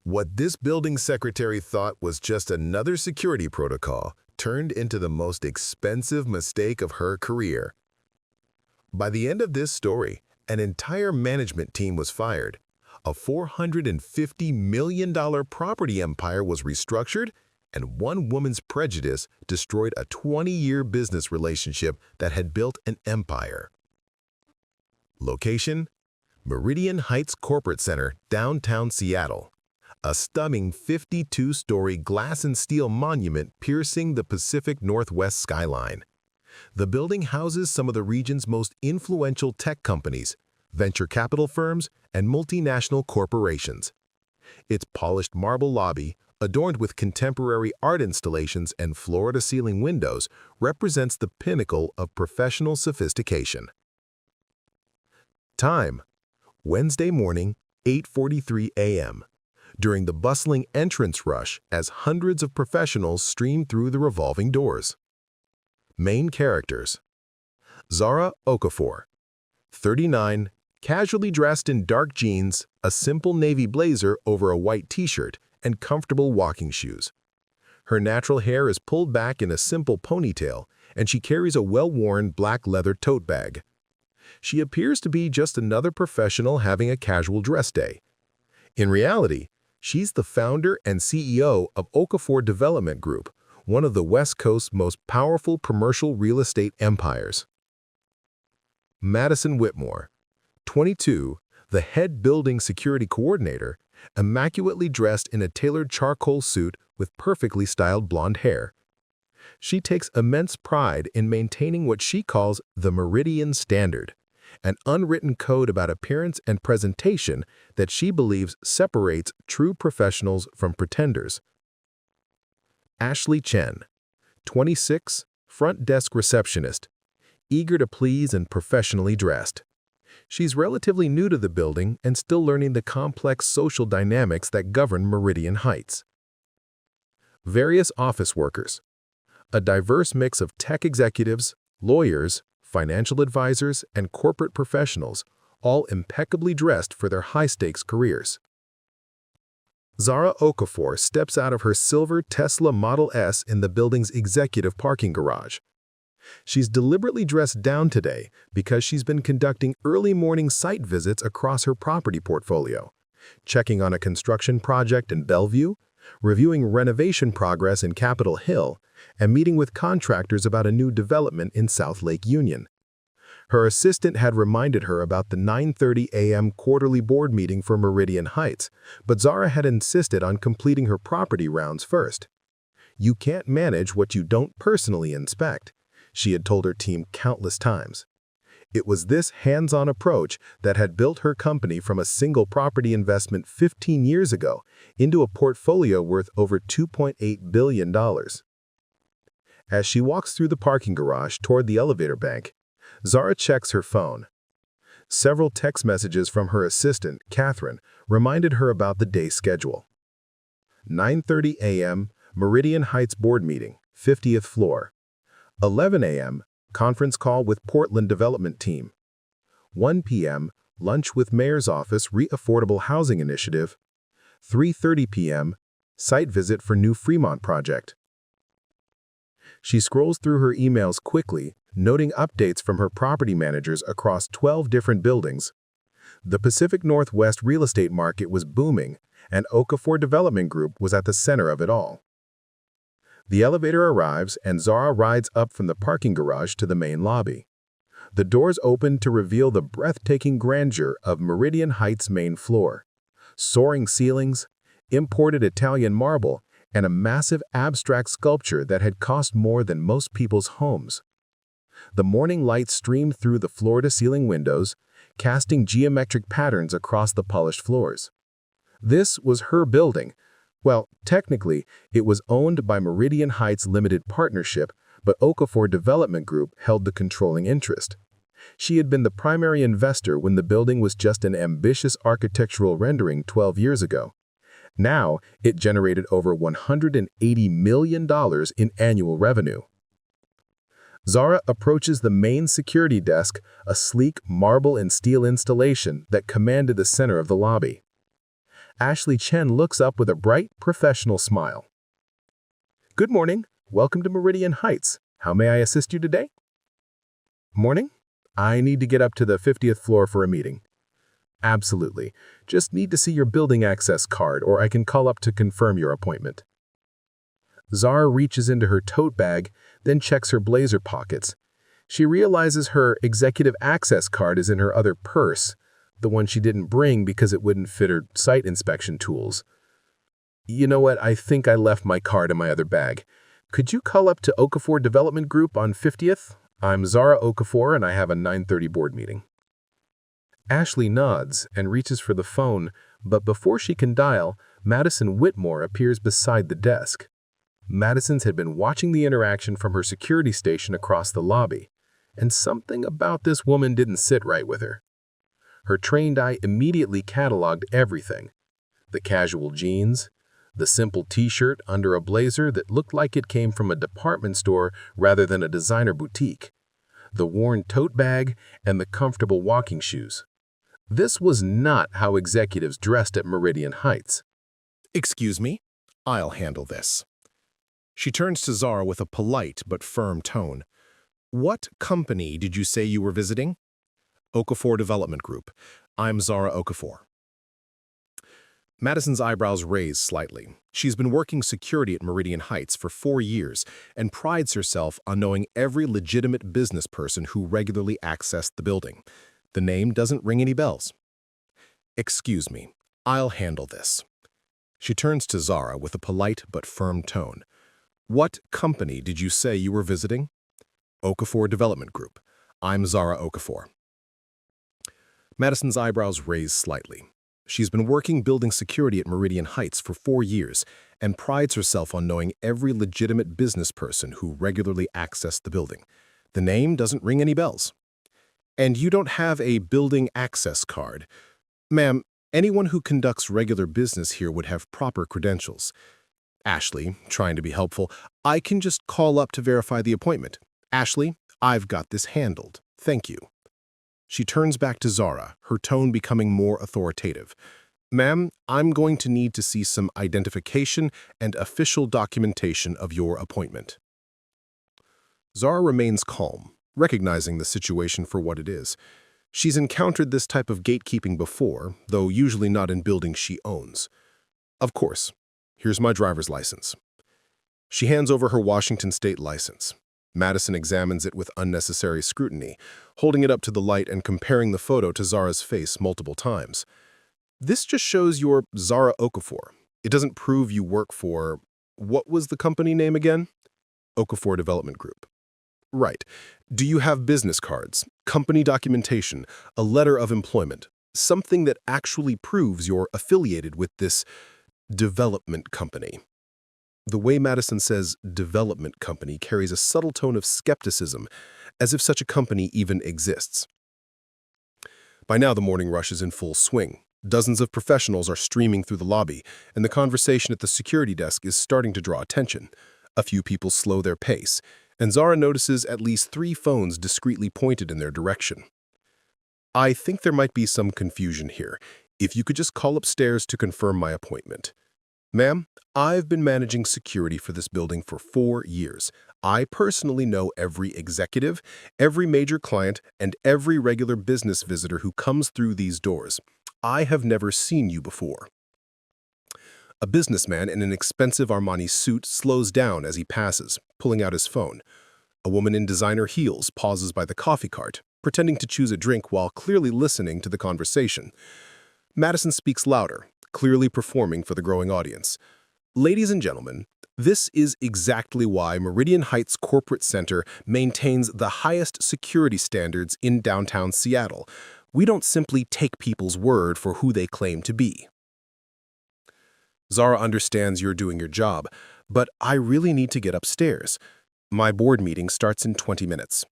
What this building secretary thought was just another security protocol turned into the most expensive mistake of her career. By the end of this story, an entire management team was fired. A $450 million property empire was restructured, and one woman's prejudice destroyed a 20-year business relationship that had built an empire. Location: Meridian Heights Corporate Center, downtown Seattle. A stunning 52-story glass and steel monument piercing the Pacific Northwest skyline. The building houses some of the region's most influential tech companies, venture capital firms, and multinational corporations. Its polished marble lobby, adorned with contemporary art installations and floor-to-ceiling windows, represents the pinnacle of professional sophistication. Time: Wednesday morning, 8:43 a.m. during the bustling entrance rush as hundreds of professionals stream through the revolving doors. Main characters: Zara Okafor, 39, casually dressed in dark jeans, a simple navy blazer over a white t-shirt, and comfortable walking shoes. Her natural hair is pulled back in a simple ponytail, and she carries a well-worn black leather tote bag. She appears to be just another professional having a casual dress day. In reality, she's the founder and CEO of Okafor Development Group, one of the West Coast's most powerful commercial real estate empires. Madison Whitmore, 22, the head building security coordinator, immaculately dressed in a tailored charcoal suit with perfectly styled blonde hair. She takes immense pride in maintaining what she calls the Meridian Standard, an unwritten code about appearance and presentation that she believes separates true professionals from pretenders. Ashley Chen, 26, front desk receptionist, eager to please and professionally dressed. She's relatively new to the building and still learning the complex social dynamics that govern Meridian Heights. Various office workers, a diverse mix of tech executives, lawyers, financial advisors, and corporate professionals, all impeccably dressed for their high-stakes careers. Zara Okafor steps out of her silver Tesla Model S in the building's executive parking garage. She's deliberately dressed down today because she's been conducting early morning site visits across her property portfolio, checking on a construction project in Bellevue, reviewing renovation progress in Capitol Hill, and meeting with contractors about a new development in South Lake Union. Her assistant had reminded her about the 9:30 a.m. quarterly board meeting for Meridian Heights, but Zara had insisted on completing her property rounds first. "You can't manage what you don't personally inspect," she had told her team countless times. It was this hands-on approach that had built her company from a single property investment 15 years ago into a portfolio worth over $2.8 billion. As she walks through the parking garage toward the elevator bank, Zara checks her phone. Several text messages from her assistant, Catherine, reminded her about the day's schedule. 9:30 a.m., Meridian Heights board meeting, 50th floor. 11 a.m., conference call with Portland development team. 1 p.m., lunch with mayor's office re-affordable housing initiative. 3:30 p.m., site visit for new Fremont project. She scrolls through her emails quickly, noting updates from her property managers across 12 different buildings. The Pacific Northwest real estate market was booming, and Okafor Development Group was at the center of it all. The elevator arrives, and Zara rides up from the parking garage to the main lobby. The doors open to reveal the breathtaking grandeur of Meridian Heights' main floor. Soaring ceilings, imported Italian marble, and a massive abstract sculpture that had cost more than most people's homes. The morning light streamed through the floor-to-ceiling windows, casting geometric patterns across the polished floors. This was her building. Well, technically, it was owned by Meridian Heights Limited Partnership, but Okafor Development Group held the controlling interest. She had been the primary investor when the building was just an ambitious architectural rendering 12 years ago. Now, it generated over $180 million in annual revenue. Zara approaches the main security desk, a sleek marble and steel installation that commanded the center of the lobby. Ashley Chen looks up with a bright, professional smile. Good morning. Welcome to Meridian Heights. How may I assist you today? Morning. I need to get up to the 50th floor for a meeting. Absolutely. Just need to see your building access card, or I can call up to confirm your appointment. Zara reaches into her tote bag, then checks her blazer pockets. She realizes her executive access card is in her other purse, the one she didn't bring because it wouldn't fit her site inspection tools. You know what? I think I left my card in my other bag. Could you call up to Okafor Development Group on 50th? I'm Zara Okafor and I have a 9:30 board meeting. Ashley nods and reaches for the phone, but before she can dial, Madison Whitmore appears beside the desk. Madison's had been watching the interaction from her security station across the lobby, and something about this woman didn't sit right with her. Her trained eye immediately cataloged everything. The casual jeans, the simple t-shirt under a blazer that looked like it came from a department store rather than a designer boutique, the worn tote bag, and the comfortable walking shoes. This was not how executives dressed at Meridian Heights. Excuse me, I'll handle this. She turns to Zara with a polite but firm tone. What company did you say you were visiting? Okafor Development Group. I'm Zara Okafor. Madison's eyebrows raise slightly. She's been working security at Meridian Heights for 4 years and prides herself on knowing every legitimate business person who regularly accessed the building. The name doesn't ring any bells. Excuse me, I'll handle this. She turns to Zara with a polite but firm tone. What company did you say you were visiting? Okafor Development Group. I'm Zara Okafor. Madison's eyebrows raise slightly. She's been working building security at Meridian Heights for 4 years and prides herself on knowing every legitimate business person who regularly accessed the building. The name doesn't ring any bells. And you don't have a building access card. Ma'am, anyone who conducts regular business here would have proper credentials. Ashley, trying to be helpful, I can just call up to verify the appointment. Ashley, I've got this handled. Thank you. She turns back to Zara, her tone becoming more authoritative. Ma'am, I'm going to need to see some identification and official documentation of your appointment. Zara remains calm, recognizing the situation for what it is. She's encountered this type of gatekeeping before, though usually not in buildings she owns. Of course. Here's my driver's license. She hands over her Washington state license. Madison examines it with unnecessary scrutiny, holding it up to the light and comparing the photo to Zara's face multiple times. This just shows you're Zara Okafor. It doesn't prove you work for... What was the company name again? Okafor Development Group. Right. Do you have business cards, company documentation, a letter of employment, something that actually proves you're affiliated with this development company? The way Madison says development company carries a subtle tone of skepticism, as if such a company even exists. By now, the morning rush is in full swing. Dozens of professionals are streaming through the lobby, and the conversation at the security desk is starting to draw attention. A few people slow their pace, and Zara notices at least 3 phones discreetly pointed in their direction. I think there might be some confusion here. If you could just call upstairs to confirm my appointment. Ma'am, I've been managing security for this building for 4 years. I personally know every executive, every major client, and every regular business visitor who comes through these doors. I have never seen you before. A businessman in an expensive Armani suit slows down as he passes, pulling out his phone. A woman in designer heels pauses by the coffee cart, pretending to choose a drink while clearly listening to the conversation. Madison speaks louder, clearly performing for the growing audience. Ladies and gentlemen, this is exactly why Meridian Heights Corporate Center maintains the highest security standards in downtown Seattle. We don't simply take people's word for who they claim to be. Zara understands you're doing your job, but I really need to get upstairs. My board meeting starts in 20 minutes.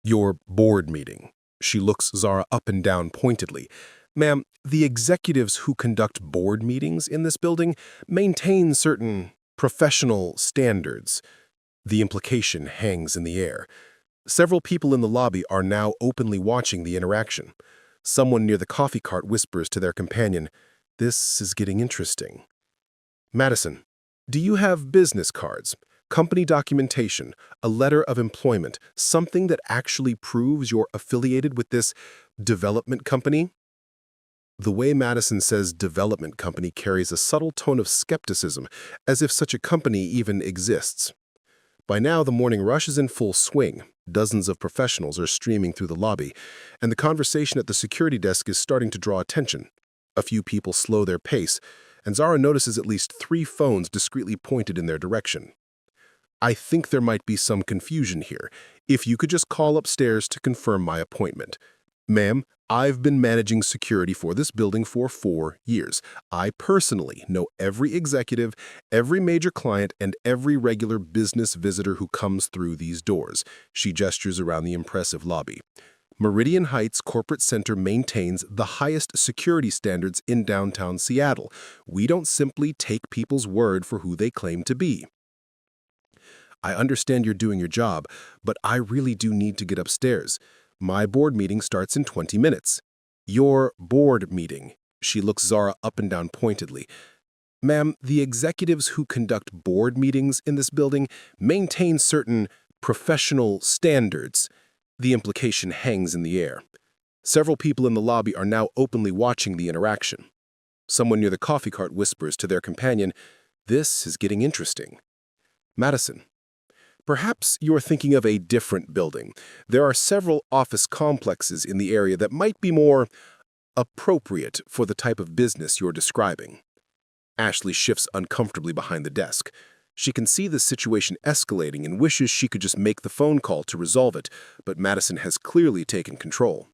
Your board meeting. She looks Zara up and down pointedly. Ma'am, the executives who conduct board meetings in this building maintain certain professional standards. The implication hangs in the air. Several people in the lobby are now openly watching the interaction. Someone near the coffee cart whispers to their companion, This is getting interesting. Madison, do you have business cards, company documentation, a letter of employment, something that actually proves you're affiliated with this development company? The way Madison says development company carries a subtle tone of skepticism, as if such a company even exists. By now, the morning rush is in full swing. Dozens of professionals are streaming through the lobby, and the conversation at the security desk is starting to draw attention. A few people slow their pace, and Zara notices at least 3 phones discreetly pointed in their direction. I think there might be some confusion here. If you could just call upstairs to confirm my appointment. Ma'am, I've been managing security for this building for 4 years. I personally know every executive, every major client, and every regular business visitor who comes through these doors. She gestures around the impressive lobby. Meridian Heights Corporate Center maintains the highest security standards in downtown Seattle. We don't simply take people's word for who they claim to be. I understand you're doing your job, but I really do need to get upstairs. My board meeting starts in 20 minutes. Your board meeting. She looks Zara up and down pointedly. Ma'am, the executives who conduct board meetings in this building maintain certain professional standards. The implication hangs in the air. Several people in the lobby are now openly watching the interaction. Someone near the coffee cart whispers to their companion, "This is getting interesting." Madison, perhaps you're thinking of a different building. There are several office complexes in the area that might be more appropriate for the type of business you're describing. Ashley shifts uncomfortably behind the desk. She can see the situation escalating and wishes she could just make the phone call to resolve it, but Madison has clearly taken control.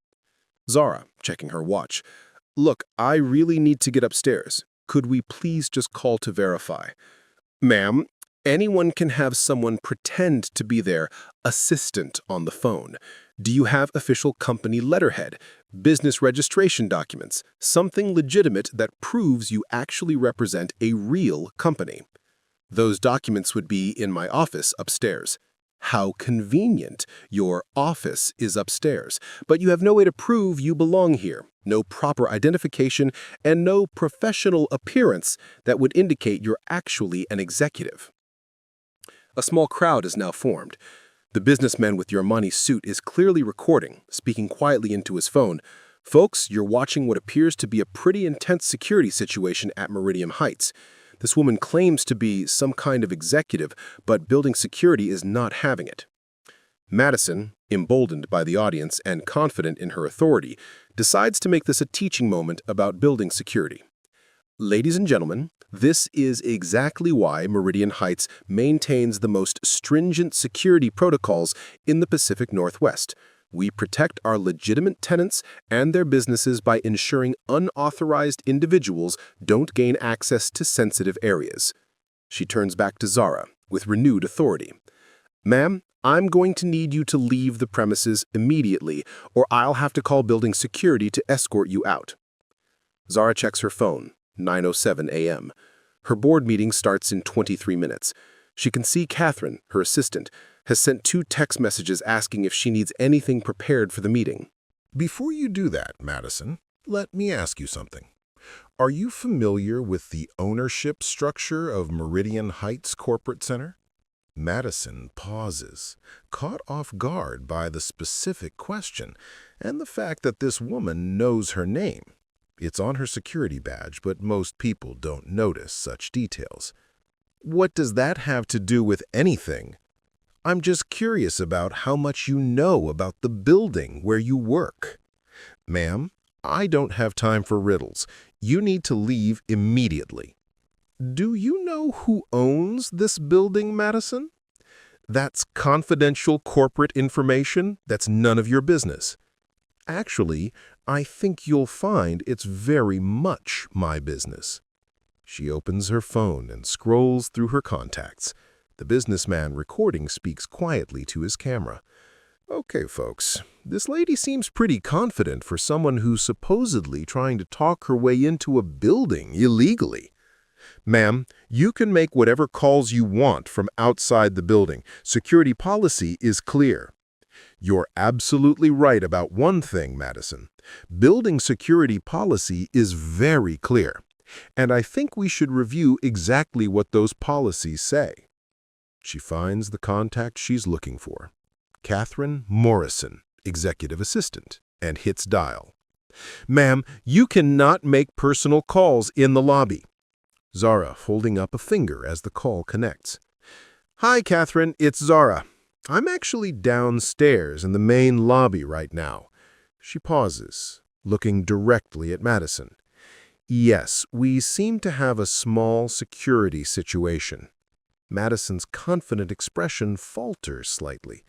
Zara, checking her watch. Look, I really need to get upstairs. Could we please just call to verify? Ma'am, anyone can have someone pretend to be their assistant on the phone. Do you have official company letterhead, business registration documents, something legitimate that proves you actually represent a real company? Those documents would be in my office upstairs. How convenient. Your office is upstairs, but you have no way to prove you belong here, no proper identification, and no professional appearance that would indicate you're actually an executive. A small crowd is now formed. The businessman with your money suit is clearly recording, speaking quietly into his phone. Folks, you're watching what appears to be a pretty intense security situation at Meridian Heights. This woman claims to be some kind of executive, but building security is not having it. Madison, emboldened by the audience and confident in her authority, decides to make this a teaching moment about building security. Ladies and gentlemen, this is exactly why Meridian Heights maintains the most stringent security protocols in the Pacific Northwest. We protect our legitimate tenants and their businesses by ensuring unauthorized individuals don't gain access to sensitive areas. She turns back to Zara with renewed authority. Ma'am, I'm going to need you to leave the premises immediately, or I'll have to call building security to escort you out. Zara checks her phone, 9:07 a.m. Her board meeting starts in 23 minutes. She can see Catherine, her assistant, has sent 2 text messages asking if she needs anything prepared for the meeting. Before you do that, Madison, let me ask you something. Are you familiar with the ownership structure of Meridian Heights Corporate Center? Madison pauses, caught off guard by the specific question and the fact that this woman knows her name. It's on her security badge, but most people don't notice such details. What does that have to do with anything? I'm just curious about how much you know about the building where you work. Ma'am, I don't have time for riddles. You need to leave immediately. Do you know who owns this building, Madison? That's confidential corporate information that's none of your business. Actually, I think you'll find it's very much my business. She opens her phone and scrolls through her contacts. The businessman recording speaks quietly to his camera. Okay, folks, this lady seems pretty confident for someone who's supposedly trying to talk her way into a building illegally. Ma'am, you can make whatever calls you want from outside the building. Security policy is clear. You're absolutely right about one thing, Madison. Building security policy is very clear. And I think we should review exactly what those policies say. She finds the contact she's looking for. Catherine Morrison, executive assistant, and hits dial. Ma'am, you cannot make personal calls in the lobby. Zara holding up a finger as the call connects. Hi, Catherine, it's Zara. I'm actually downstairs in the main lobby right now. She pauses, looking directly at Madison. Yes, we seem to have a small security situation. Madison's confident expression falters slightly.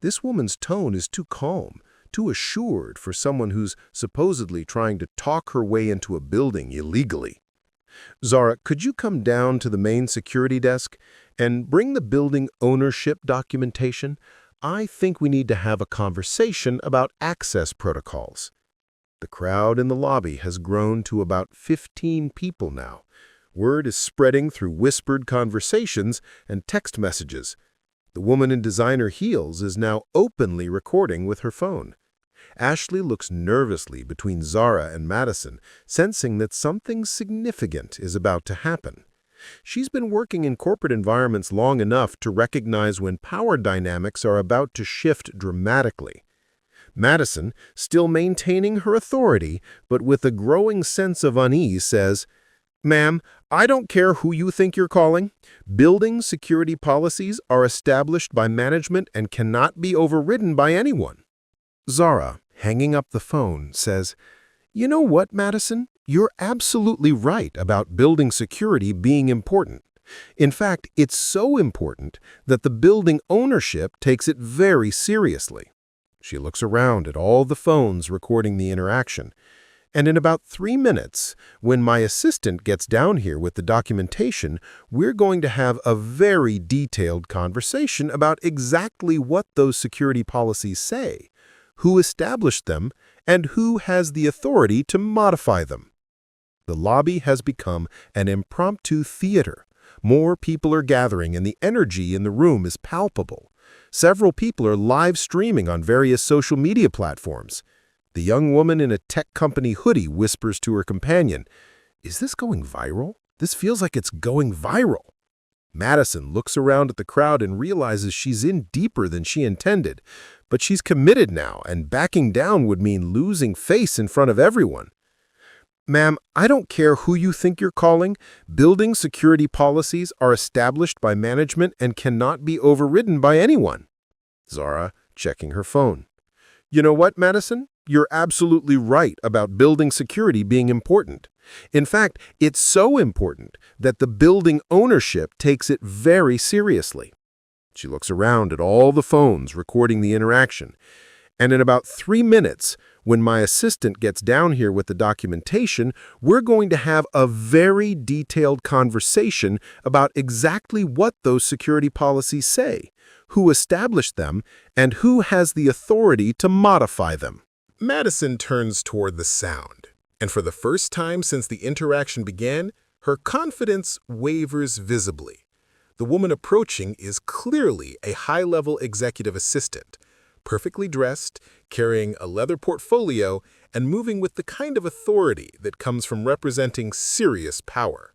This woman's tone is too calm, too assured for someone who's supposedly trying to talk her way into a building illegally. Zara, could you come down to the main security desk and bring the building ownership documentation? I think we need to have a conversation about access protocols. The crowd in the lobby has grown to about 15 people now. Word is spreading through whispered conversations and text messages. The woman in designer heels is now openly recording with her phone. Ashley looks nervously between Zara and Madison, sensing that something significant is about to happen. She's been working in corporate environments long enough to recognize when power dynamics are about to shift dramatically. Madison, still maintaining her authority, but with a growing sense of unease, says, Ma'am, I don't care who you think you're calling. Building security policies are established by management and cannot be overridden by anyone. Zara, hanging up the phone, says, You know what, Madison? You're absolutely right about building security being important. In fact, it's so important that the building ownership takes it very seriously. She looks around at all the phones recording the interaction. And in about 3 minutes, when my assistant gets down here with the documentation, we're going to have a very detailed conversation about exactly what those security policies say, who established them, and who has the authority to modify them. The lobby has become an impromptu theater. More people are gathering and the energy in the room is palpable. Several people are live streaming on various social media platforms. The young woman in a tech company hoodie whispers to her companion, Is this going viral? This feels like it's going viral. Madison looks around at the crowd and realizes she's in deeper than she intended. But she's committed now, and backing down would mean losing face in front of everyone. Ma'am, I don't care who you think you're calling. Building security policies are established by management and cannot be overridden by anyone. Zara, checking her phone. You know what, Madison? You're absolutely right about building security being important. In fact, it's so important that the building ownership takes it very seriously. She looks around at all the phones recording the interaction. And in about 3 minutes, when my assistant gets down here with the documentation, we're going to have a very detailed conversation about exactly what those security policies say, who established them, and who has the authority to modify them. Madison turns toward the sound, and for the first time since the interaction began, her confidence wavers visibly. The woman approaching is clearly a high-level executive assistant, perfectly dressed, carrying a leather portfolio, and moving with the kind of authority that comes from representing serious power.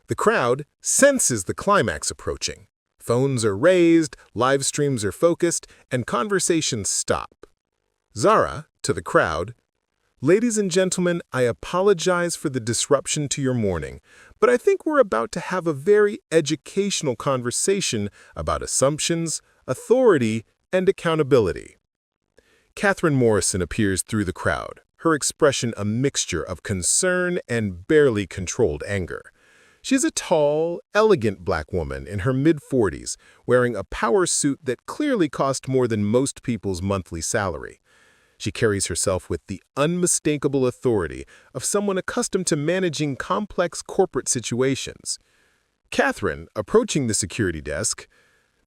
The crowd senses the climax approaching. Phones are raised, live streams are focused, and conversations stop. Zara, to the crowd, Ladies and gentlemen, I apologize for the disruption to your morning, but I think we're about to have a very educational conversation about assumptions, authority, and accountability. Catherine Morrison appears through the crowd, her expression a mixture of concern and barely controlled anger. She's a tall, elegant black woman in her mid-40s, wearing a power suit that clearly cost more than most people's monthly salary. She carries herself with the unmistakable authority of someone accustomed to managing complex corporate situations. Catherine, approaching the security desk,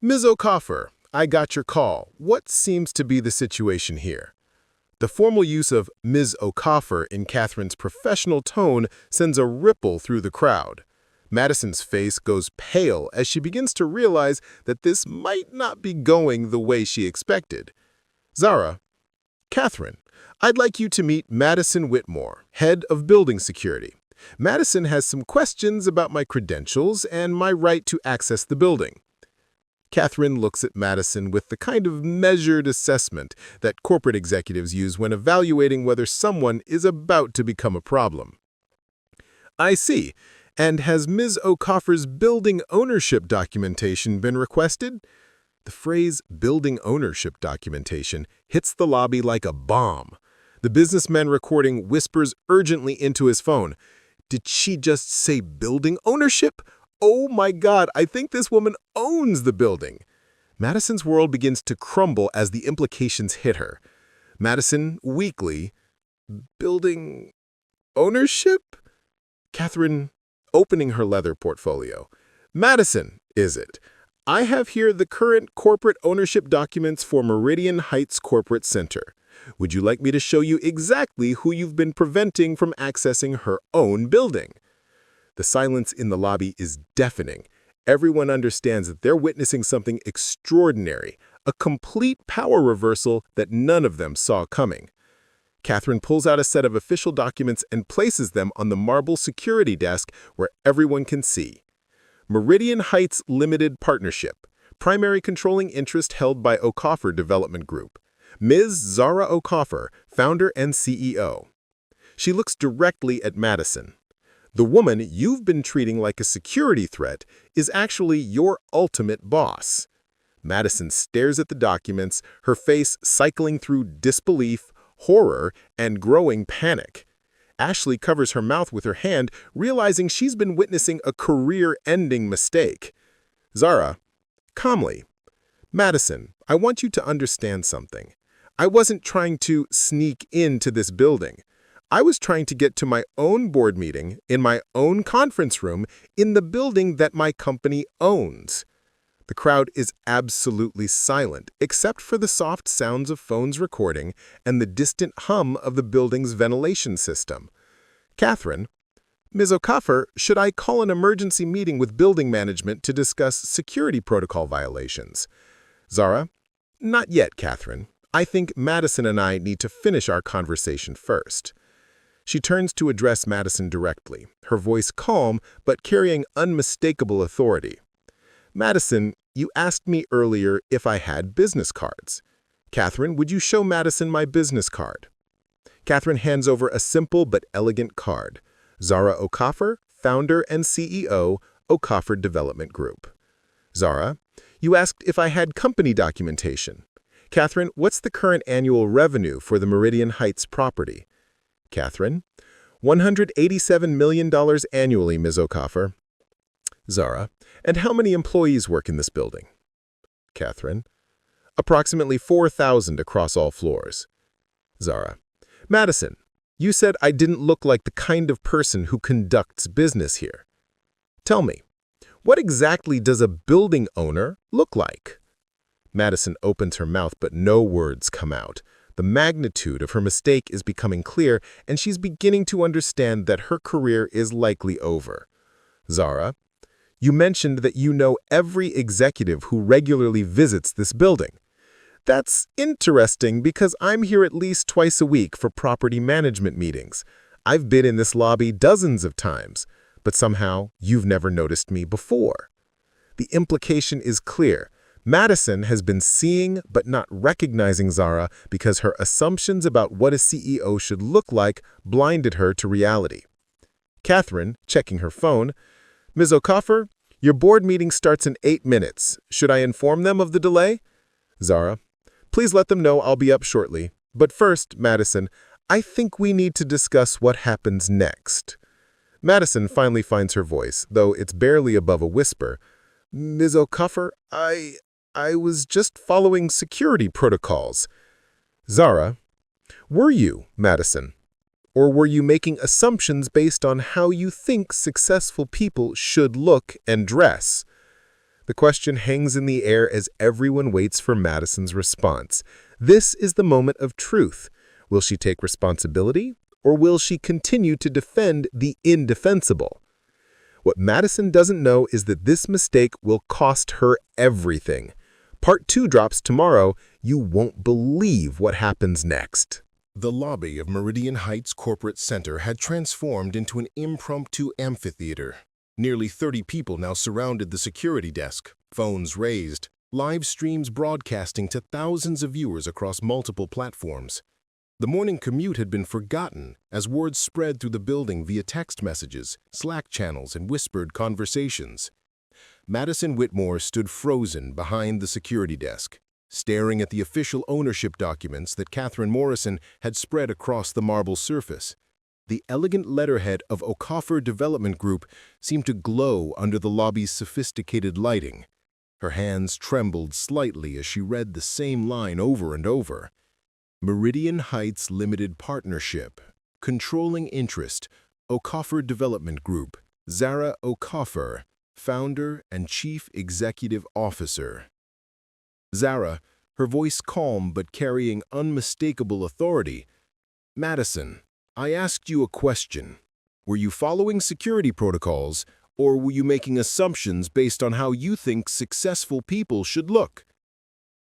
Ms. O'Coffer, I got your call. What seems to be the situation here? The formal use of Ms. O'Coffer in Catherine's professional tone sends a ripple through the crowd. Madison's face goes pale as she begins to realize that this might not be going the way she expected. Zara, Catherine, I'd like you to meet Madison Whitmore, head of building security. Madison has some questions about my credentials and my right to access the building. Catherine looks at Madison with the kind of measured assessment that corporate executives use when evaluating whether someone is about to become a problem. I see. And has Ms. O'Coffer's building ownership documentation been requested? The phrase building ownership documentation hits the lobby like a bomb. The businessman recording whispers urgently into his phone. Did she just say building ownership? Oh my God, I think this woman owns the building. Madison's world begins to crumble as the implications hit her. Madison, weakly, building ownership? Catherine, opening her leather portfolio. Madison, is it? I have here the current corporate ownership documents for Meridian Heights Corporate Center. Would you like me to show you exactly who you've been preventing from accessing her own building? The silence in the lobby is deafening. Everyone understands that they're witnessing something extraordinary, a complete power reversal that none of them saw coming. Catherine pulls out a set of official documents and places them on the marble security desk where everyone can see. Meridian Heights Limited Partnership, primary controlling interest held by O'Coffer Development Group. Ms. Zara O'Coffer, founder and CEO. She looks directly at Madison. The woman you've been treating like a security threat is actually your ultimate boss. Madison stares at the documents, her face cycling through disbelief, horror, and growing panic. Ashley covers her mouth with her hand, realizing she's been witnessing a career-ending mistake. Zara, calmly. Madison, I want you to understand something. I wasn't trying to sneak into this building. I was trying to get to my own board meeting in my own conference room in the building that my company owns. The crowd is absolutely silent, except for the soft sounds of phones recording and the distant hum of the building's ventilation system. Catherine, Ms. O'Coffer, should I call an emergency meeting with building management to discuss security protocol violations? Zara, not yet, Catherine. I think Madison and I need to finish our conversation first. She turns to address Madison directly, her voice calm but carrying unmistakable authority. Madison, you asked me earlier if I had business cards. Catherine, would you show Madison my business card? Catherine hands over a simple but elegant card. Zara O'Coffer, founder and CEO, O'Coffer Development Group. Zara, you asked if I had company documentation. Catherine, what's the current annual revenue for the Meridian Heights property? Catherine, $187 million annually, Ms. O'Coffer. Zara, and how many employees work in this building? Catherine, approximately 4,000 across all floors. Zara, Madison, you said I didn't look like the kind of person who conducts business here. Tell me, what exactly does a building owner look like? Madison opens her mouth, but no words come out. The magnitude of her mistake is becoming clear, and she's beginning to understand that her career is likely over. Zara, you mentioned that you know every executive who regularly visits this building. That's interesting because I'm here at least twice a week for property management meetings. I've been in this lobby dozens of times, but somehow you've never noticed me before. The implication is clear. Madison has been seeing but not recognizing Zara because her assumptions about what a CEO should look like blinded her to reality. Catherine, checking her phone, Ms. O'Coffer, your board meeting starts in 8 minutes. Should I inform them of the delay? Zara, please let them know I'll be up shortly. But first, Madison, I think we need to discuss what happens next. Madison finally finds her voice, though it's barely above a whisper. Ms. O'Coffer, I was just following security protocols. Zara, were you, Madison? Or were you making assumptions based on how you think successful people should look and dress? The question hangs in the air as everyone waits for Madison's response. This is the moment of truth. Will she take responsibility, or will she continue to defend the indefensible? What Madison doesn't know is that this mistake will cost her everything. Part 2 drops tomorrow. You won't believe what happens next. The lobby of Meridian Heights Corporate Center had transformed into an impromptu amphitheater. Nearly 30 people now surrounded the security desk, phones raised, live streams broadcasting to thousands of viewers across multiple platforms. The morning commute had been forgotten as word spread through the building via text messages, Slack channels, and whispered conversations. Madison Whitmore stood frozen behind the security desk, staring at the official ownership documents that Catherine Morrison had spread across the marble surface. The elegant letterhead of Okafor Development Group seemed to glow under the lobby's sophisticated lighting. Her hands trembled slightly as she read the same line over and over. Meridian Heights Limited Partnership, Controlling Interest, Okafor Development Group, Zara Okafor, Founder and Chief Executive Officer. Zara, her voice calm but carrying unmistakable authority. Madison, I asked you a question. Were you following security protocols, or were you making assumptions based on how you think successful people should look?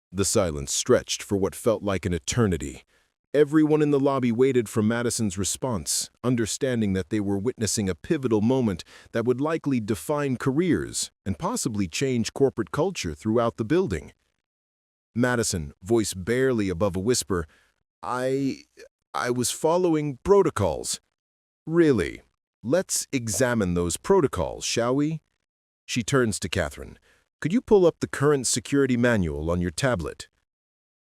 The silence stretched for what felt like an eternity. Everyone in the lobby waited for Madison's response, understanding that they were witnessing a pivotal moment that would likely define careers and possibly change corporate culture throughout the building. Madison, voice barely above a whisper, I was following protocols. Really? Let's examine those protocols, shall we? She turns to Catherine. Could you pull up the current security manual on your tablet?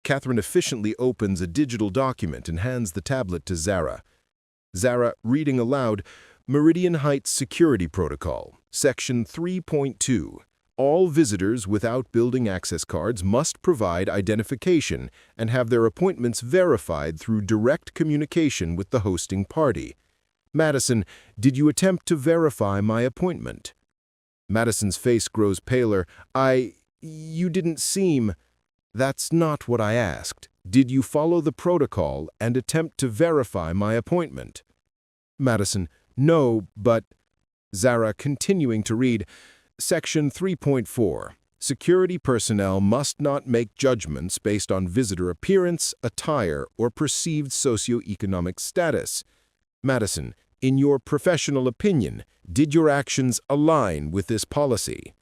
Catherine efficiently opens a digital document and hands the tablet to Zara. Zara, reading aloud, Meridian Heights Security Protocol, Section 3.2. All visitors without building access cards must provide identification and have their appointments verified through direct communication with the hosting party. Madison, did you attempt to verify my appointment? Madison's face grows paler. You didn't seem... That's not what I asked. Did you follow the protocol and attempt to verify my appointment? Madison, no, but... Zara, continuing to read, Section 3.4. Security personnel must not make judgments based on visitor appearance, attire, or perceived socioeconomic status. Madison, in your professional opinion, did your actions align with this policy?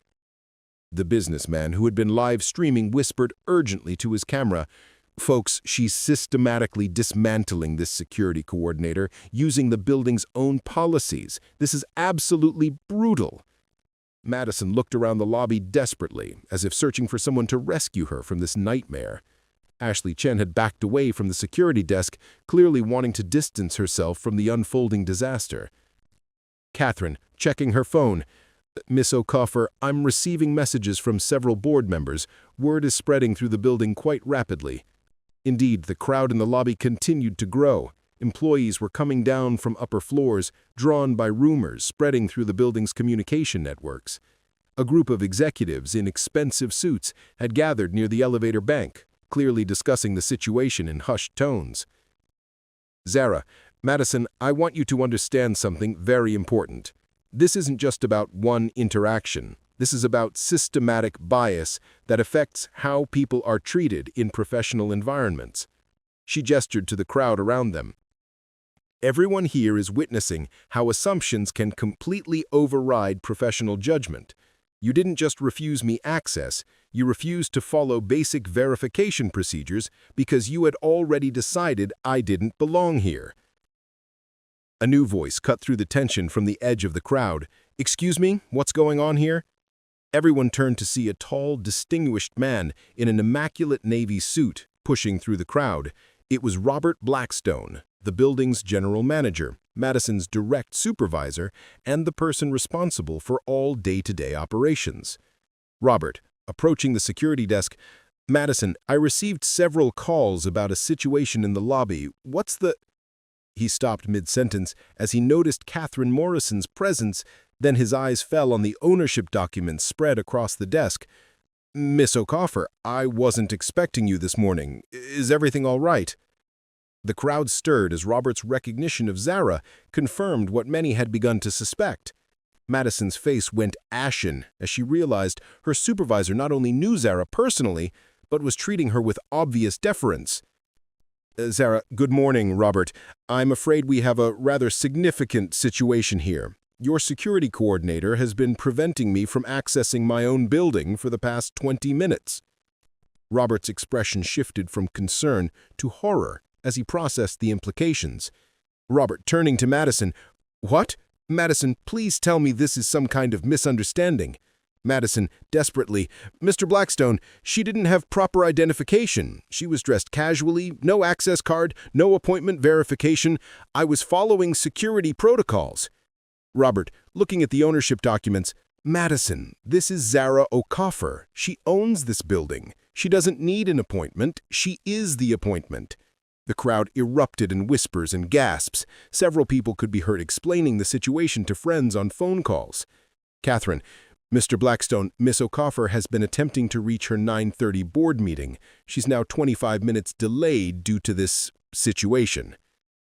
The businessman who had been live streaming whispered urgently to his camera, Folks, she's systematically dismantling this security coordinator using the building's own policies. This is absolutely brutal. Madison looked around the lobby desperately, as if searching for someone to rescue her from this nightmare. Ashley Chen had backed away from the security desk, clearly wanting to distance herself from the unfolding disaster. Catherine, checking her phone. Miss Okafor, I'm receiving messages from several board members. Word is spreading through the building quite rapidly. Indeed, the crowd in the lobby continued to grow. Employees were coming down from upper floors, drawn by rumors spreading through the building's communication networks. A group of executives in expensive suits had gathered near the elevator bank, clearly discussing the situation in hushed tones. Zara, Madison, I want you to understand something very important. This isn't just about one interaction. This is about systematic bias that affects how people are treated in professional environments. She gestured to the crowd around them. Everyone here is witnessing how assumptions can completely override professional judgment. You didn't just refuse me access, you refused to follow basic verification procedures because you had already decided I didn't belong here. A new voice cut through the tension from the edge of the crowd. Excuse me, what's going on here? Everyone turned to see a tall, distinguished man in an immaculate navy suit pushing through the crowd. It was Robert Blackstone, the building's general manager, Madison's direct supervisor, and the person responsible for all day-to-day operations. Robert, approaching the security desk, Madison, I received several calls about a situation in the lobby. What's the... He stopped mid-sentence as he noticed Catherine Morrison's presence, then his eyes fell on the ownership documents spread across the desk. Miss Okafor, I wasn't expecting you this morning. Is everything all right? The crowd stirred as Robert's recognition of Zara confirmed what many had begun to suspect. Madison's face went ashen as she realized her supervisor not only knew Zara personally, but was treating her with obvious deference. Zara, good morning, Robert. I'm afraid we have a rather significant situation here. Your security coordinator has been preventing me from accessing my own building for the past 20 minutes. Robert's expression shifted from concern to horror as he processed the implications. Robert, turning to Madison, "What? Madison, please tell me this is some kind of misunderstanding." Madison, desperately, "Mr. Blackstone, she didn't have proper identification. She was dressed casually, no access card, no appointment verification. I was following security protocols." Robert, looking at the ownership documents, "Madison, this is Zara O'Coffer. She owns this building. She doesn't need an appointment. She is the appointment." The crowd erupted in whispers and gasps. Several people could be heard explaining the situation to friends on phone calls. Catherine, "Mr. Blackstone, Miss O'Coffer has been attempting to reach her 9:30 board meeting. She's now 25 minutes delayed due to this situation."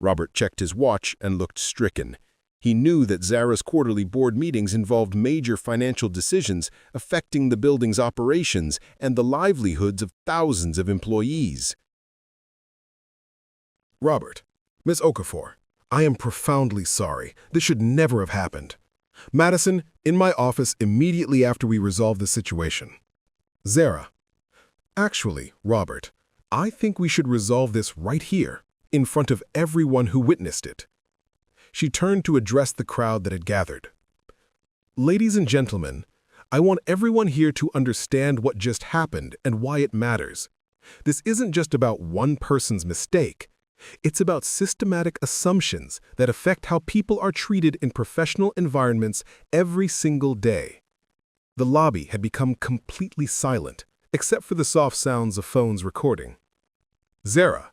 Robert checked his watch and looked stricken. He knew that Zara's quarterly board meetings involved major financial decisions affecting the building's operations and the livelihoods of thousands of employees. Robert, Miss Okafor, I am profoundly sorry. This should never have happened. Madison, in my office immediately after we resolve the situation. Zara, actually, Robert, I think we should resolve this right here, in front of everyone who witnessed it. She turned to address the crowd that had gathered. Ladies and gentlemen, I want everyone here to understand what just happened and why it matters. This isn't just about one person's mistake. It's about systematic assumptions that affect how people are treated in professional environments every single day. The lobby had become completely silent, except for the soft sounds of phones recording. Zara,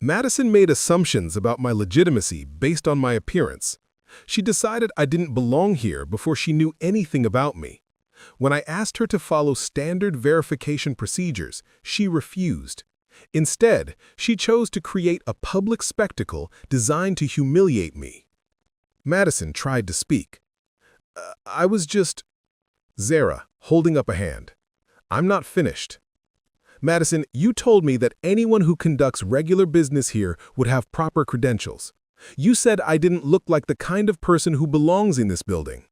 Madison made assumptions about my legitimacy based on my appearance. She decided I didn't belong here before she knew anything about me. When I asked her to follow standard verification procedures, she refused. Instead, she chose to create a public spectacle designed to humiliate me. Madison tried to speak. I was just... Zara, holding up a hand. I'm not finished. Madison, you told me that anyone who conducts regular business here would have proper credentials. You said I didn't look like the kind of person who belongs in this building.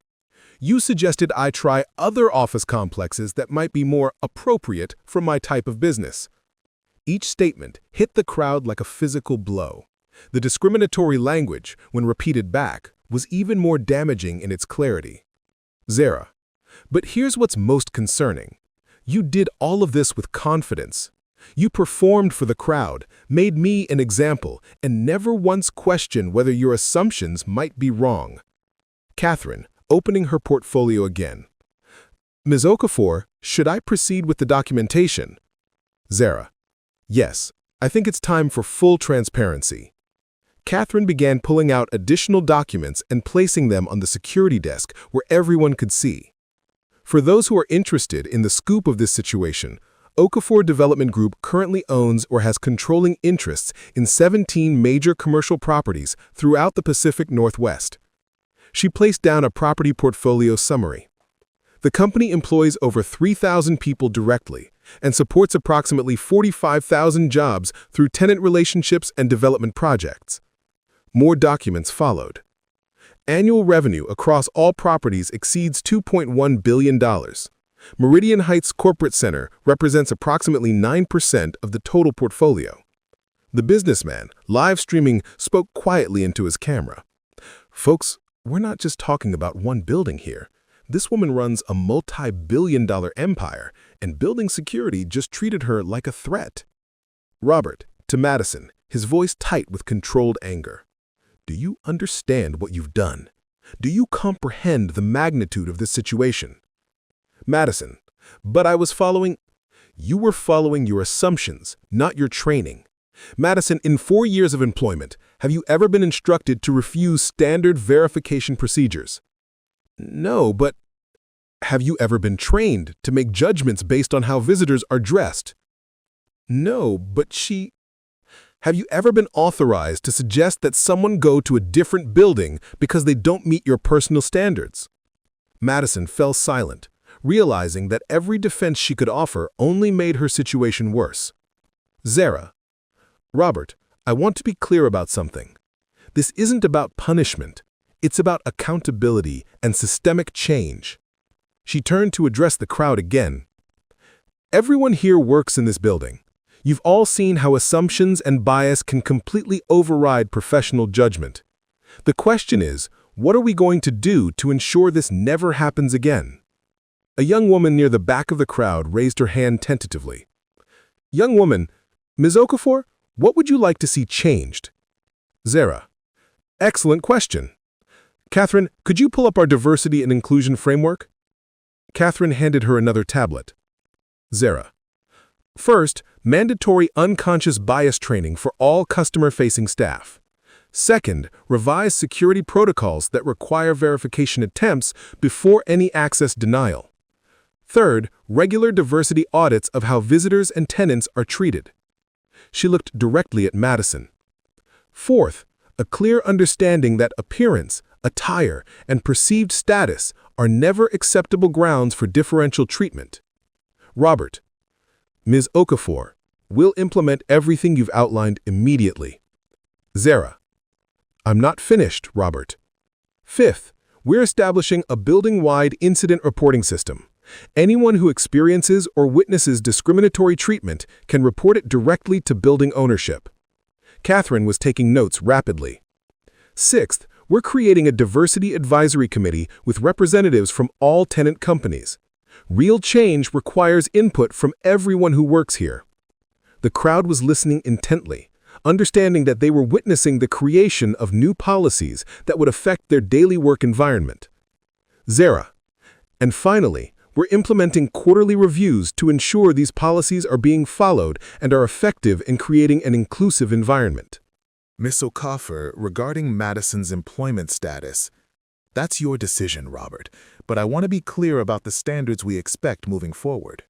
You suggested I try other office complexes that might be more appropriate for my type of business. Each statement hit the crowd like a physical blow. The discriminatory language, when repeated back, was even more damaging in its clarity. Zara, but here's what's most concerning. You did all of this with confidence. You performed for the crowd, made me an example, and never once questioned whether your assumptions might be wrong. Catherine, opening her portfolio again. Ms. Okafor, should I proceed with the documentation? Zara, yes, I think it's time for full transparency. Catherine began pulling out additional documents and placing them on the security desk where everyone could see. For those who are interested in the scoop of this situation, Okafor Development Group currently owns or has controlling interests in 17 major commercial properties throughout the Pacific Northwest. She placed down a property portfolio summary. The company employs over 3,000 people directly and supports approximately 45,000 jobs through tenant relationships and development projects. More documents followed. Annual revenue across all properties exceeds $2.1 billion. Meridian Heights Corporate Center represents approximately 9% of the total portfolio. The businessman, live streaming, spoke quietly into his camera. Folks, we're not just talking about one building here. This woman runs a multi-billion-dollar empire, and building security just treated her like a threat. Robert, to Madison, his voice tight with controlled anger. Do you understand what you've done? Do you comprehend the magnitude of this situation? Madison, but I was following... You were following your assumptions, not your training. Madison, in 4 years of employment, have you ever been instructed to refuse standard verification procedures? No, but have you ever been trained to make judgments based on how visitors are dressed? No, but Have you ever been authorized to suggest that someone go to a different building because they don't meet your personal standards? Madison fell silent, realizing that every defense she could offer only made her situation worse. Zara, Robert, I want to be clear about something. This isn't about punishment. It's about accountability and systemic change. She turned to address the crowd again. Everyone here works in this building. You've all seen how assumptions and bias can completely override professional judgment. The question is, what are we going to do to ensure this never happens again? A young woman near the back of the crowd raised her hand tentatively. Young woman, Ms. Okafor, what would you like to see changed? Zara. Excellent question. Catherine, could you pull up our diversity and inclusion framework? Catherine handed her another tablet. Zara. First, mandatory unconscious bias training for all customer-facing staff. Second, revise security protocols that require verification attempts before any access denial. Third, regular diversity audits of how visitors and tenants are treated. She looked directly at Madison. Fourth, a clear understanding that appearance, attire, and perceived status are never acceptable grounds for differential treatment. Robert. Ms. Okafor, we'll implement everything you've outlined immediately. Zara. I'm not finished, Robert. Fifth, we're establishing a building-wide incident reporting system. Anyone who experiences or witnesses discriminatory treatment can report it directly to building ownership. Catherine was taking notes rapidly. Sixth, we're creating a diversity advisory committee with representatives from all tenant companies. Real change requires input from everyone who works here. The crowd was listening intently, understanding that they were witnessing the creation of new policies that would affect their daily work environment. Zara. And finally, we're implementing quarterly reviews to ensure these policies are being followed and are effective in creating an inclusive environment. Miss Okafor, regarding Madison's employment status, that's your decision, Robert, but I want to be clear about the standards we expect moving forward.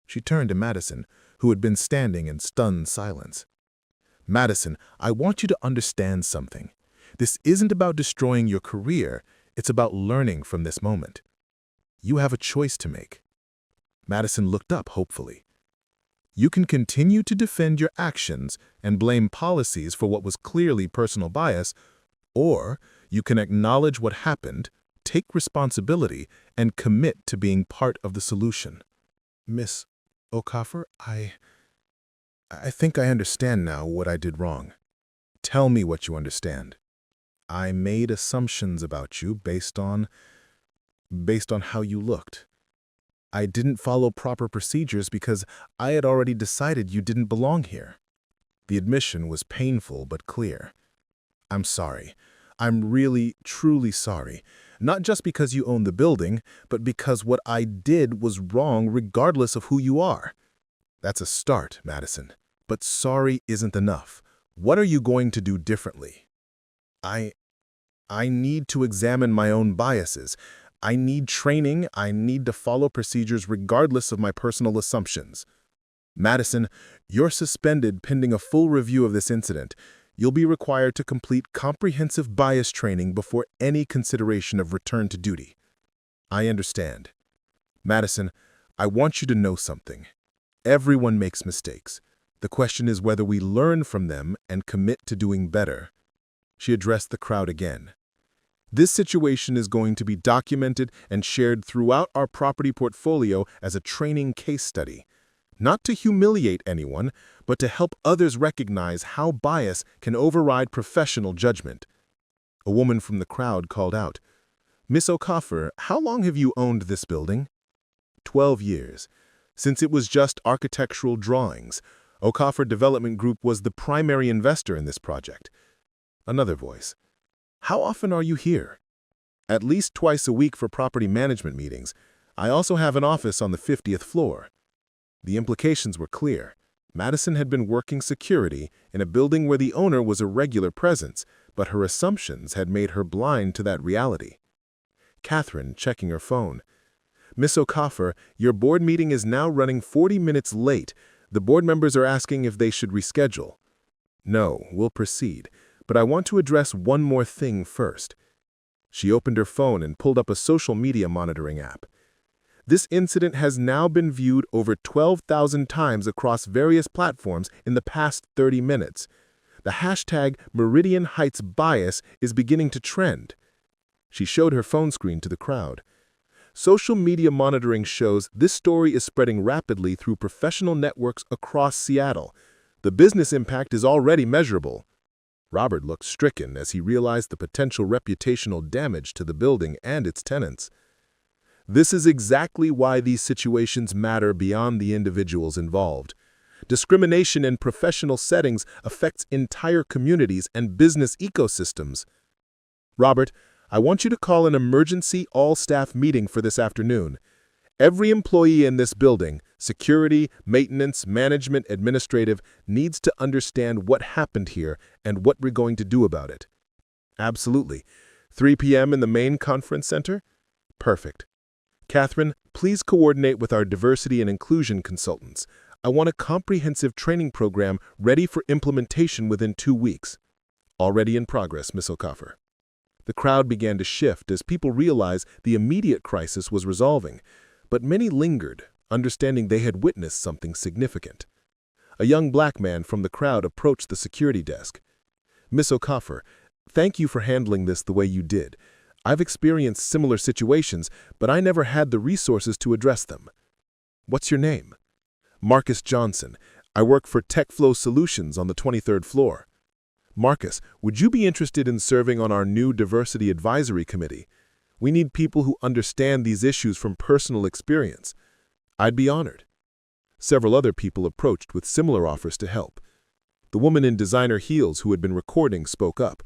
She turned to Madison, who had been standing in stunned silence. Madison, I want you to understand something. This isn't about destroying your career, it's about learning from this moment. You have a choice to make. Madison looked up hopefully. You can continue to defend your actions and blame policies for what was clearly personal bias, or you can acknowledge what happened, take responsibility, and commit to being part of the solution. Miss Okafor, I think I understand now what I did wrong. Tell me what you understand. I made assumptions about you based on how you looked. I didn't follow proper procedures because I had already decided you didn't belong here. The admission was painful but clear. I'm sorry. I'm really, truly sorry. Not just because you own the building, but because what I did was wrong regardless of who you are. That's a start, Madison. But sorry isn't enough. What are you going to do differently? I need to examine my own biases. I need training. I need to follow procedures regardless of my personal assumptions. Madison, you're suspended pending a full review of this incident. You'll be required to complete comprehensive bias training before any consideration of return to duty. I understand. Madison, I want you to know something. Everyone makes mistakes. The question is whether we learn from them and commit to doing better. She addressed the crowd again. This situation is going to be documented and shared throughout our property portfolio as a training case study, not to humiliate anyone, but to help others recognize how bias can override professional judgment. A woman from the crowd called out, Miss Okafor, how long have you owned this building? 12 years. Since it was just architectural drawings, Okafor Development Group was the primary investor in this project. Another voice. How often are you here? At least twice a week for property management meetings. I also have an office on the 50th floor. The implications were clear. Madison had been working security in a building where the owner was a regular presence, but her assumptions had made her blind to that reality. Catherine, checking her phone. Miss Okafor, your board meeting is now running 40 minutes late. The board members are asking if they should reschedule. No, we'll proceed. But I want to address one more thing first. She opened her phone and pulled up a social media monitoring app. This incident has now been viewed over 12,000 times across various platforms in the past 30 minutes. The hashtag Meridian Heights bias is beginning to trend. She showed her phone screen to the crowd. Social media monitoring shows this story is spreading rapidly through professional networks across Seattle. The business impact is already measurable. Robert looked stricken as he realized the potential reputational damage to the building and its tenants. This is exactly why these situations matter beyond the individuals involved. Discrimination in professional settings affects entire communities and business ecosystems. Robert, I want you to call an emergency all-staff meeting for this afternoon. Every employee in this building, security, maintenance, management, administrative, needs to understand what happened here and what we're going to do about it. Absolutely. 3 p.m. in the main conference center? Perfect. Catherine, please coordinate with our diversity and inclusion consultants. I want a comprehensive training program ready for implementation within 2 weeks. Already in progress, Ms. Okafor. The crowd began to shift as people realized the immediate crisis was resolving, but many lingered, understanding they had witnessed something significant. A young black man from the crowd approached the security desk. Ms. Okafor, thank you for handling this the way you did. I've experienced similar situations, but I never had the resources to address them. What's your name? Marcus Johnson. I work for TechFlow Solutions on the 23rd floor. Marcus, would you be interested in serving on our new Diversity Advisory Committee? We need people who understand these issues from personal experience. I'd be honored. Several other people approached with similar offers to help. The woman in designer heels who had been recording spoke up.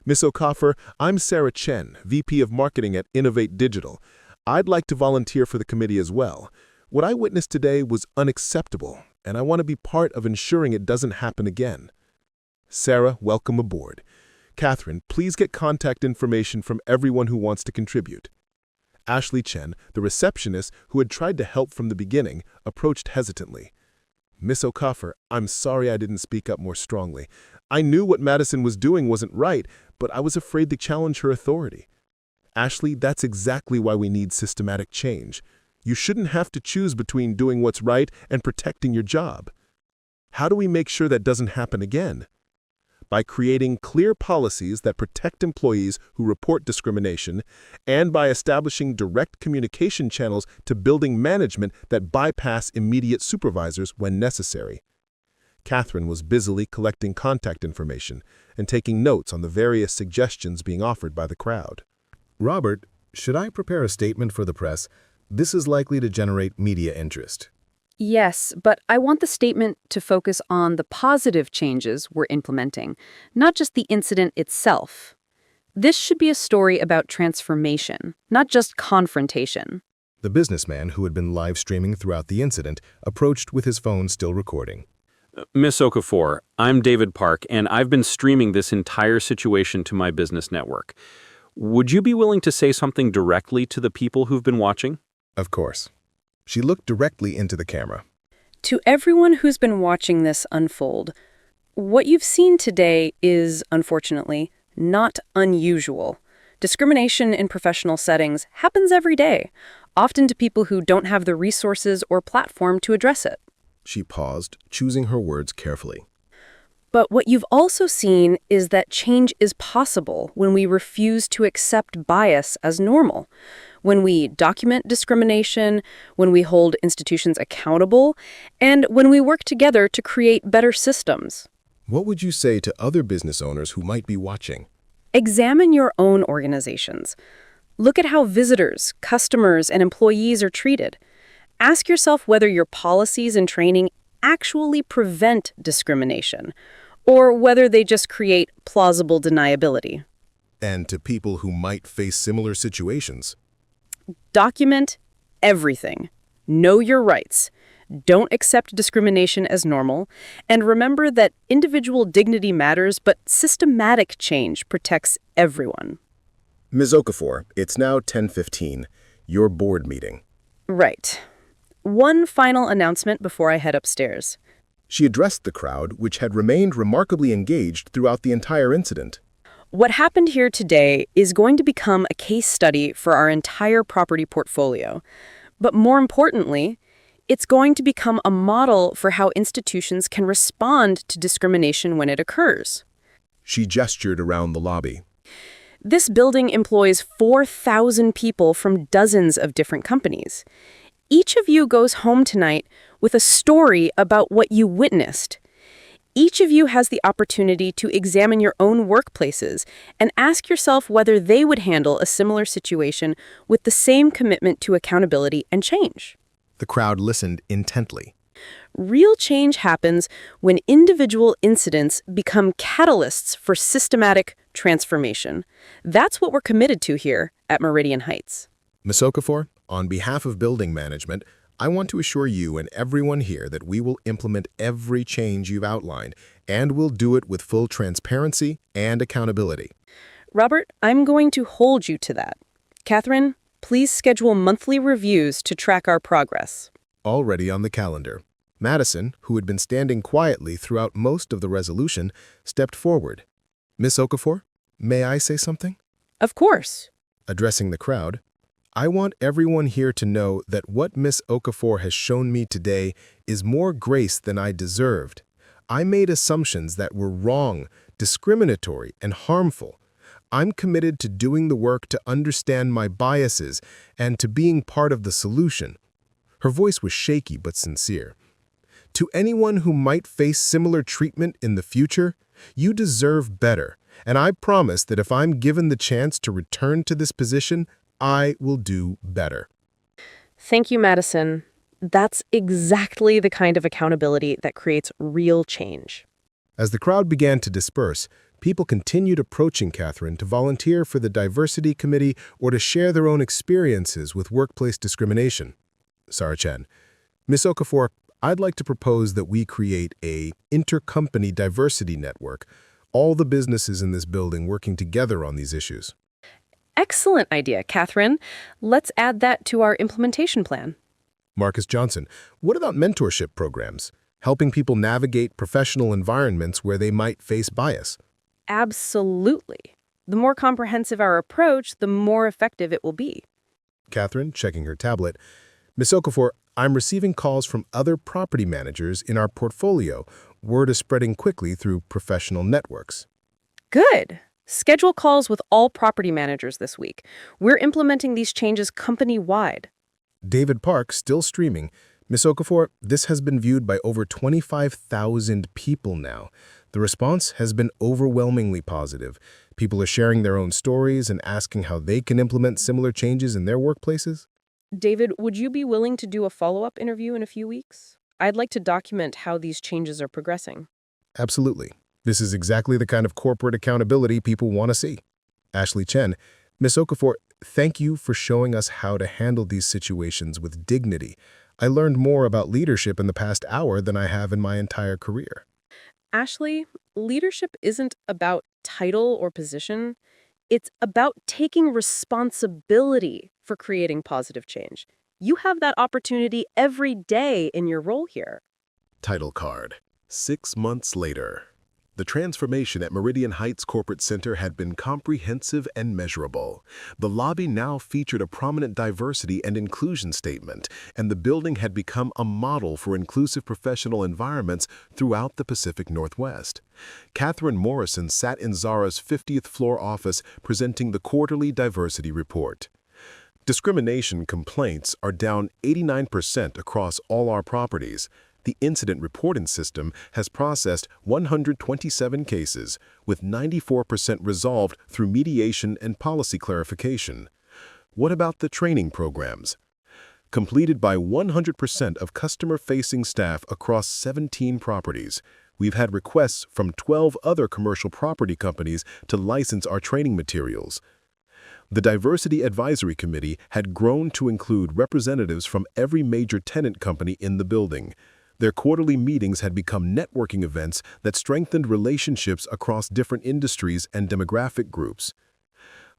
Ms. Okafor, I'm Sarah Chen, VP of Marketing at Innovate Digital. I'd like to volunteer for the committee as well. What I witnessed today was unacceptable, and I want to be part of ensuring it doesn't happen again. Sarah, welcome aboard. Catherine, please get contact information from everyone who wants to contribute. Ashley Chen, the receptionist who had tried to help from the beginning, approached hesitantly. Ms. Okafor, I'm sorry I didn't speak up more strongly. I knew what Madison was doing wasn't right, but I was afraid to challenge her authority. Ashley, that's exactly why we need systematic change. You shouldn't have to choose between doing what's right and protecting your job. How do we make sure that doesn't happen again? By creating clear policies that protect employees who report discrimination, and by establishing direct communication channels to building management that bypass immediate supervisors when necessary. Catherine was busily collecting contact information and taking notes on the various suggestions being offered by the crowd. Robert, should I prepare a statement for the press? This is likely to generate media interest. Yes, but I want the statement to focus on the positive changes we're implementing, not just the incident itself. This should be a story about transformation, not just confrontation. The businessman, who had been live streaming throughout the incident, approached with his phone still recording. Ms. Okafor, I'm David Park, and I've been streaming this entire situation to my business network. Would you be willing to say something directly to the people who've been watching? Of course. She looked directly into the camera. To everyone who's been watching this unfold, what you've seen today is, unfortunately, not unusual. Discrimination in professional settings happens every day, often to people who don't have the resources or platform to address it. She paused, choosing her words carefully. But what you've also seen is that change is possible when we refuse to accept bias as normal, when we document discrimination, when we hold institutions accountable, and when we work together to create better systems. What would you say to other business owners who might be watching? Examine your own organizations. Look at how visitors, customers, and employees are treated. Ask yourself whether your policies and training actually prevent discrimination, or whether they just create plausible deniability. And to people who might face similar situations? Document everything. Know your rights. Don't accept discrimination as normal. And remember that individual dignity matters, but systematic change protects everyone. Ms. Okafor, it's now 10:15. Your board meeting. Right. One final announcement before I head upstairs. She addressed the crowd, which had remained remarkably engaged throughout the entire incident. What happened here today is going to become a case study for our entire property portfolio. But more importantly, it's going to become a model for how institutions can respond to discrimination when it occurs. She gestured around the lobby. This building employs 4,000 people from dozens of different companies. Each of you goes home tonight with a story about what you witnessed. Each of you has the opportunity to examine your own workplaces and ask yourself whether they would handle a similar situation with the same commitment to accountability and change. The crowd listened intently. Real change happens when individual incidents become catalysts for systematic transformation. That's what we're committed to here at Meridian Heights. Ms. Okafor, on behalf of building management, I want to assure you and everyone here that we will implement every change you've outlined, and we'll do it with full transparency and accountability. Robert, I'm going to hold you to that. Catherine, please schedule monthly reviews to track our progress. Already on the calendar. Madison, who had been standing quietly throughout most of the resolution, stepped forward. Miss Okafor, may I say something? Of course. Addressing the crowd, I want everyone here to know that what Miss Okafor has shown me today is more grace than I deserved. I made assumptions that were wrong, discriminatory, and harmful. I'm committed to doing the work to understand my biases and to being part of the solution. Her voice was shaky but sincere. To anyone who might face similar treatment in the future, you deserve better, and I promise that if I'm given the chance to return to this position, I will do better. Thank you, Madison. That's exactly the kind of accountability that creates real change. As the crowd began to disperse, people continued approaching Catherine to volunteer for the diversity committee or to share their own experiences with workplace discrimination. Sarah Chen, Ms. Okafor, I'd like to propose that we create a intercompany diversity network, all the businesses in this building working together on these issues. Excellent idea, Catherine. Let's add that to our implementation plan. Marcus Johnson, what about mentorship programs, helping people navigate professional environments where they might face bias? Absolutely. The more comprehensive our approach, the more effective it will be. Catherine, checking her tablet, Ms. Okafor, I'm receiving calls from other property managers in our portfolio. Word is spreading quickly through professional networks. Good. Schedule calls with all property managers this week. We're implementing these changes company-wide. David Park, still streaming. Ms. Okafor, this has been viewed by over 25,000 people now. The response has been overwhelmingly positive. People are sharing their own stories and asking how they can implement similar changes in their workplaces. David, would you be willing to do a follow-up interview in a few weeks? I'd like to document how these changes are progressing. Absolutely. This is exactly the kind of corporate accountability people want to see. Ashley Chen, Ms. Okafor, thank you for showing us how to handle these situations with dignity. I learned more about leadership in the past hour than I have in my entire career. Ashley, leadership isn't about title or position. It's about taking responsibility for creating positive change. You have that opportunity every day in your role here. Title card. 6 months later. The transformation at Meridian Heights Corporate Center had been comprehensive and measurable. The lobby now featured a prominent diversity and inclusion statement, and the building had become a model for inclusive professional environments throughout the Pacific Northwest. Catherine Morrison sat in Zara's 50th floor office presenting the quarterly diversity report. Discrimination complaints are down 89% across all our properties. The incident reporting system has processed 127 cases, with 94% resolved through mediation and policy clarification. What about the training programs? Completed by 100% of customer-facing staff across 17 properties. We've had requests from 12 other commercial property companies to license our training materials. The Diversity Advisory Committee had grown to include representatives from every major tenant company in the building. Their quarterly meetings had become networking events that strengthened relationships across different industries and demographic groups.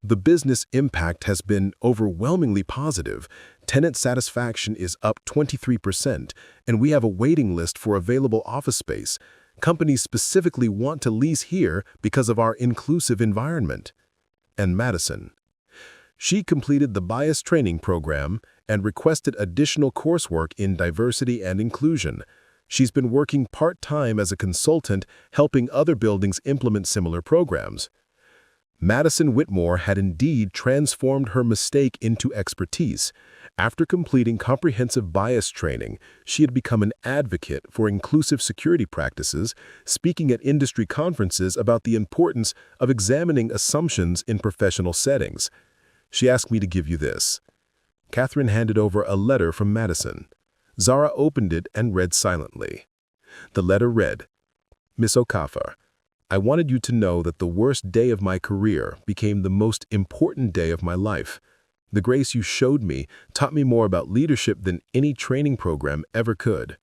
The business impact has been overwhelmingly positive. Tenant satisfaction is up 23%, and we have a waiting list for available office space. Companies specifically want to lease here because of our inclusive environment. And Madison. She completed the bias training program and requested additional coursework in diversity and inclusion. She's been working part-time as a consultant, helping other buildings implement similar programs. Madison Whitmore had indeed transformed her mistake into expertise. After completing comprehensive bias training, she had become an advocate for inclusive security practices, speaking at industry conferences about the importance of examining assumptions in professional settings. She asked me to give you this. Catherine handed over a letter from Madison. Zara opened it and read silently. The letter read, "Miss Okafor, I wanted you to know that the worst day of my career became the most important day of my life. The grace you showed me taught me more about leadership than any training program ever could.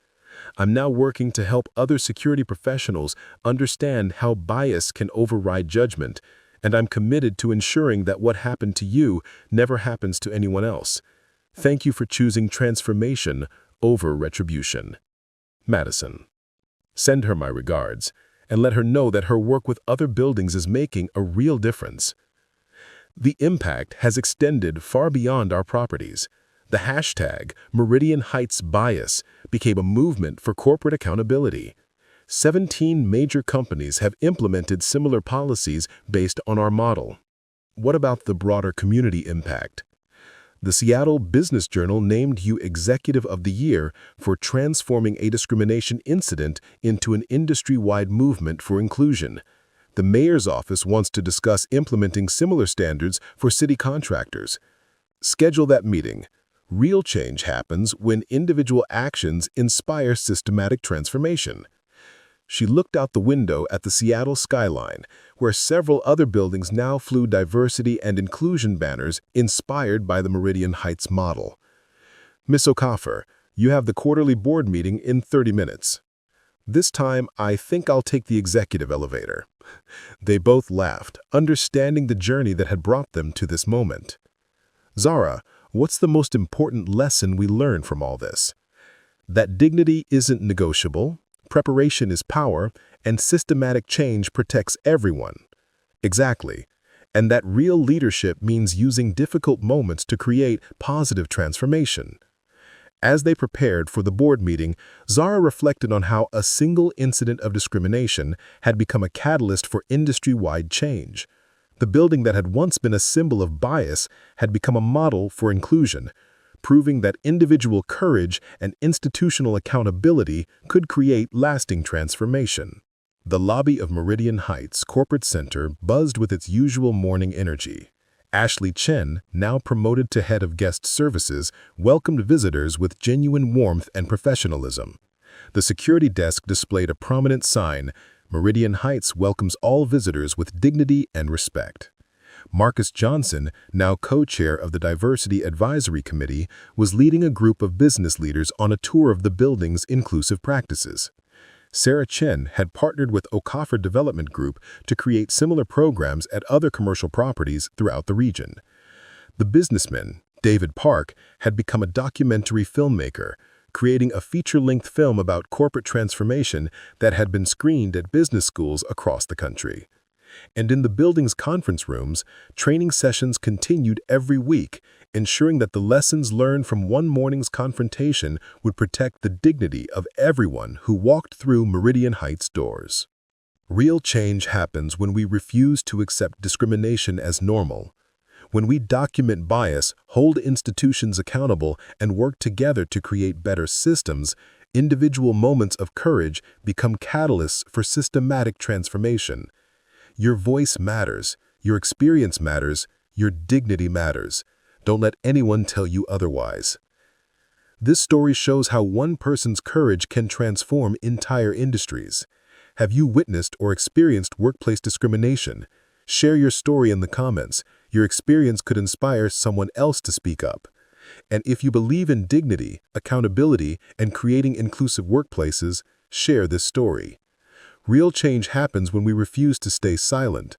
I'm now working to help other security professionals understand how bias can override judgment, and I'm committed to ensuring that what happened to you never happens to anyone else. Thank you for choosing transformation over retribution. Madison." Send her my regards, and let her know that her work with other buildings is making a real difference. The impact has extended far beyond our properties. The hashtag Meridian Heights Bias became a movement for corporate accountability. 17 major companies have implemented similar policies based on our model. What about the broader community impact? The Seattle Business Journal named you Executive of the Year for transforming a discrimination incident into an industry-wide movement for inclusion. The mayor's office wants to discuss implementing similar standards for city contractors. Schedule that meeting. Real change happens when individual actions inspire systematic transformation. She looked out the window at the Seattle skyline, where several other buildings now flew diversity and inclusion banners inspired by the Meridian Heights model. "Miss Okafor, you have the quarterly board meeting in 30 minutes. This time, I think I'll take the executive elevator." They both laughed, understanding the journey that had brought them to this moment. "Zara, what's the most important lesson we learn from all this?" That dignity isn't negotiable. Preparation is power, and systematic change protects everyone. Exactly. And that real leadership means using difficult moments to create positive transformation. As they prepared for the board meeting, Zara reflected on how a single incident of discrimination had become a catalyst for industry-wide change. The building that had once been a symbol of bias had become a model for inclusion, proving that individual courage and institutional accountability could create lasting transformation. The lobby of Meridian Heights Corporate Center buzzed with its usual morning energy. Ashley Chen, now promoted to head of guest services, welcomed visitors with genuine warmth and professionalism. The security desk displayed a prominent sign, "Meridian Heights welcomes all visitors with dignity and respect." Marcus Johnson, now co-chair of the Diversity Advisory Committee, was leading a group of business leaders on a tour of the building's inclusive practices. Sarah Chen had partnered with Okafor Development Group to create similar programs at other commercial properties throughout the region. The businessman, David Park, had become a documentary filmmaker, creating a feature-length film about corporate transformation that had been screened at business schools across the country. And in the building's conference rooms, training sessions continued every week, ensuring that the lessons learned from one morning's confrontation would protect the dignity of everyone who walked through Meridian Heights doors. Real change happens when we refuse to accept discrimination as normal. When we document bias, hold institutions accountable, and work together to create better systems, individual moments of courage become catalysts for systematic transformation. Your voice matters, your experience matters, your dignity matters. Don't let anyone tell you otherwise. This story shows how one person's courage can transform entire industries. Have you witnessed or experienced workplace discrimination? Share your story in the comments. Your experience could inspire someone else to speak up. And if you believe in dignity, accountability, and creating inclusive workplaces, share this story. Real change happens when we refuse to stay silent,